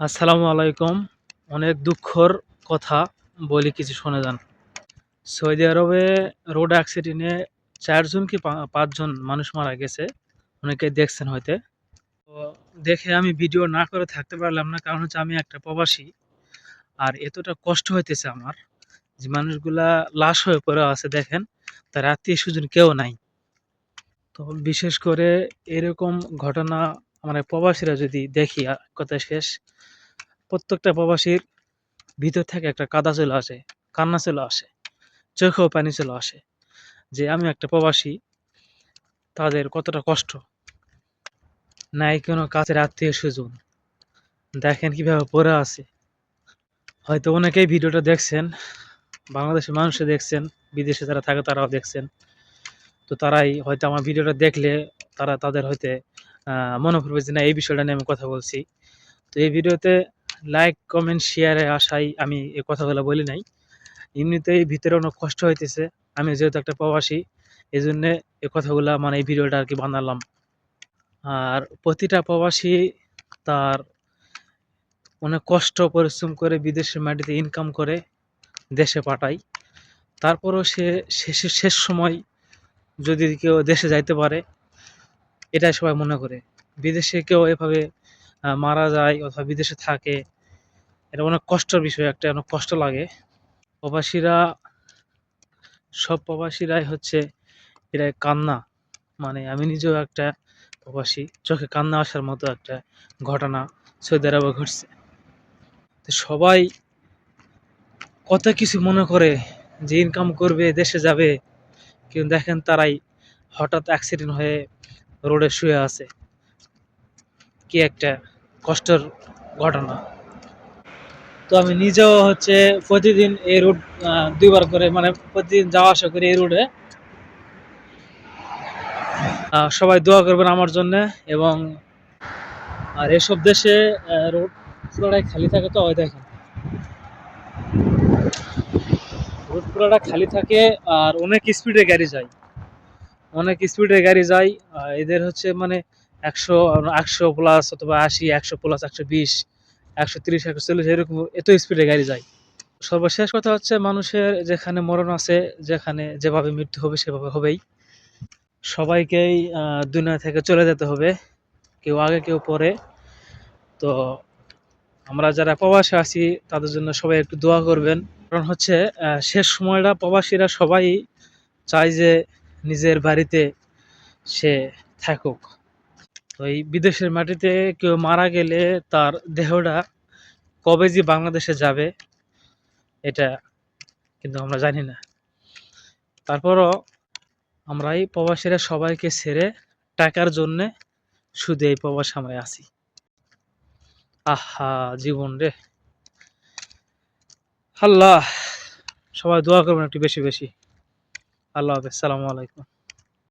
আসসালামু আলাইকুম। অনেক দুঃখর কথা বলি, কিছু শুনে যান। সৌদি আরবে রোড অ্যাক্সিডেন্টে ৪ জন কি ৫ জন মানুষ মারা গেছে। অনেকেই দেখছেন হয়তো। তো দেখে আমি ভিডিও না করে থাকতে পারলাম না। কারণ হচ্ছে আমি একটা প্রবাসী। আর এতটা কষ্ট হইতেছে আমার যে মানুষগুলা লাশ হয়ে পড়ে আছে দেখেন। তার আত্মীয়-স্বজন কেউ নাই। তো বিশেষ করে এরকম ঘটনা মানে প্রবাসীরা যদি দেখি কথা শেষ। প্রত্যেকটা প্রবাসীর ভিতর থেকে একটা কাদা চলে আসে, কান্না চলে আসে, চোখেও পানি চলে আসে যে আমি একটা প্রবাসী, তাদের কতটা কষ্ট। নাই কোনো কাছের আত্মীয় স্বজন, দেখেন কিভাবে পড়ে আছে। হয়তো অনেকেই ভিডিওটা দেখছেন, বাংলাদেশের মানুষে দেখছেন, বিদেশে যারা থাকে তারাও দেখছেন। তো তারাই হয়তো আমার ভিডিওটা দেখলে তাদের হয়তো মনে পড়বে যে না, এই বিষয়টা নিয়ে আমি কথা বলছি। তো এই ভিডিওতে লাইক কমেন্ট শেয়ারে আশাই আমি এই কথাগুলো বলি নাই। এমনিতেই ভিতরে অনেক কষ্ট হইতেছে। আমি যেহেতু একটা প্রবাসী, এই জন্যে এই কথাগুলা মানে এই ভিডিওটা আর কি বানালাম। আর প্রতিটা প্রবাসী তার অনেক কষ্ট পরিশ্রম করে বিদেশের মাটিতে ইনকাম করে দেশে পাঠায়। তারপরও সে শেষ সময় যদি কেউ দেশে যাইতে পারে, এটাই সবাই মনে করে। বিদেশে কেউ এভাবে মারা যায় অথবা বিদেশে থাকে, এটা অনেক কষ্টের বিষয়, একটা অনেক কষ্ট লাগে। প্রবাসীরা, সব প্রবাসীরাই হচ্ছে এরা কান্না, মানে আমি নিজেও একটা প্রবাসী, চোখে কান্না আসার মতো একটা ঘটনা সৌদি আরবে ঘটছে। তো সবাই কত কিছু মনে করে যে ইনকাম করবে, দেশে যাবে, কিন্তু দেখেন তারাই হঠাৎ অ্যাক্সিডেন্ট হয়ে রোডে শুয়ে আছে। কি একটা কষ্টের ঘটনা। তো আমি নিজেও হচ্ছে প্রতিদিন এই রুট ২ বার করে, মানে প্রতিদিন যাওয়া আসা করি এই রুটে। সবাই দোয়া করবেন আমার জন্য। এবং আর এসব দেশে রোড পুরোটাই খালি থাকে, তো ওই দেখেন রোড পুরোটা খালি থাকে। আর অনেক স্পিডে গাড়ি যায়, অনেক স্পিডে গাড়ি যায়। এদের হচ্ছে মানে ১০০ প্লাস অথবা ৮০, ১০০ প্লাস, ১২০, ১৩০, ১৪০ এরকম এত স্পিডে গাড়ি যায়। সর্বশেষ কথা হচ্ছে মানুষের যেখানে মরণ আছে, যেখানে যেভাবে মৃত্যু হবে সেভাবে হবেই। সবাইকেই দুনিয়া থেকে চলে যেতে হবে, কেউ আগে কেউ পরে। তো আমরা যারা প্রবাসে আছি তাদের জন্য সবাই একটু দোয়া করবেন। কারণ হচ্ছে শেষ সময়টা প্রবাসীরা সবাই চায় যে নিজের বাড়িতে সে থাকুক। তো এই বিদেশের মাটিতে কেউ মারা গেলে তার দেহটা কবে যে বাংলাদেশে যাবে এটা কিন্তু আমরা জানি না। তারপরও আমরা এই প্রবাসীরা সবাইকে ছেড়ে টাকার জন্যে শুধু এই প্রবাসে আমরা আছি। আহা জীবন রে! আল্লাহ, সবাই দোয়া করবেন একটু বেশি বেশি। আল্লাহ হাফেজ, সালামু আলাইকুম।